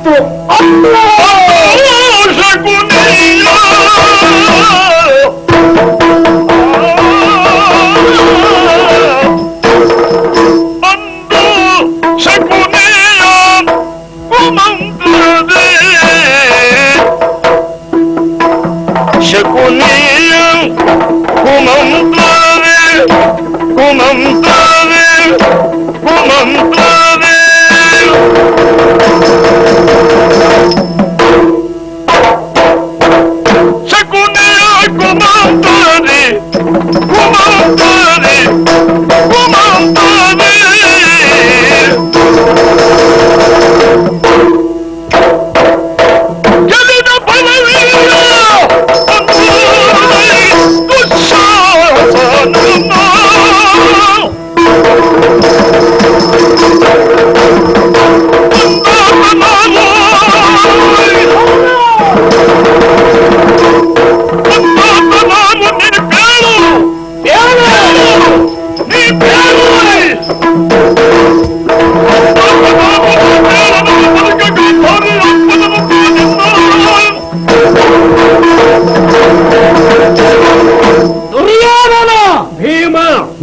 ಮಾತು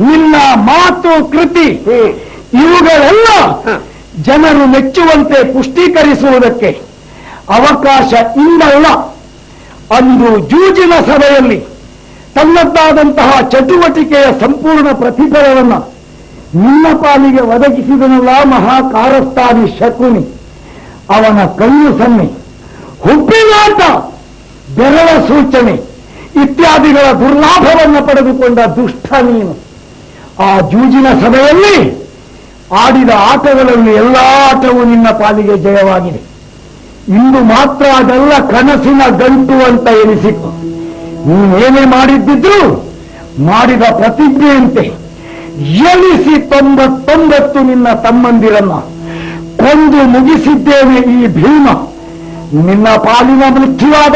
ನಿನ್ನ ಮಾತು ಕೃತಿ ಇವುಗಳೆಲ್ಲ ಜನರು ಮೆಚ್ಚುವಂತೆ ಪುಷ್ಟೀಕರಿಸುವುದಕ್ಕೆ ಅವಕಾಶ ಇನ್ನಲ್ಲ. ಅಂದು ಜೂಜಿನ ಸಭೆಯಲ್ಲಿ ತನ್ನದ್ದಾದಂತಹ ಚಟುವಟಿಕೆಯ ಸಂಪೂರ್ಣ ಪ್ರತಿಫಲವನ್ನು ನಿನ್ನ ಪಾಲಿಗೆ ಒದಗಿಸಿದನಲ್ಲ ಮಹಾಕಾರಸ್ಥಾನಿ ಶಕುನಿ. ಅವನ ಕಣ್ಣು ಸನ್ನೆ, ಹುಬ್ಬಿನಾಟ, ಬೆರಳ ಸೂಚನೆ ಇತ್ಯಾದಿಗಳ ದುರ್ಲಾಭವನ್ನು ಪಡೆದುಕೊಂಡ ದುಷ್ಟ ನೀನು. ಆ ಜೂಜಿನ ಸಭೆಯಲ್ಲಿ ಆಡಿದ ಆಟಗಳಲ್ಲಿ ಎಲ್ಲ ಆಟವೂ ನಿನ್ನ ಪಾಲಿಗೆ ಜಯವಾಗಿದೆ. ಇಂದು ಮಾತ್ರ ಅದೆಲ್ಲ ಕನಸಿನ ಗಂಟು ಅಂತ ಎನಿಸಿತು. ನೀನೇನೇ ಮಾಡಿದ್ದಿದ್ರು ಮಾಡಿದ ಪ್ರತಿಜ್ಞೆಯಂತೆ ಎನಿಸಿ 99 ನಿನ್ನ ತಮ್ಮಂದಿರನ್ನ ಕೊಂದು ಮುಗಿಸಿದ್ದೇನೆ ಈ ಭೀಮ. ನಿನ್ನ ಪಾಲಿನ ಮೃತ್ಯುವಾದ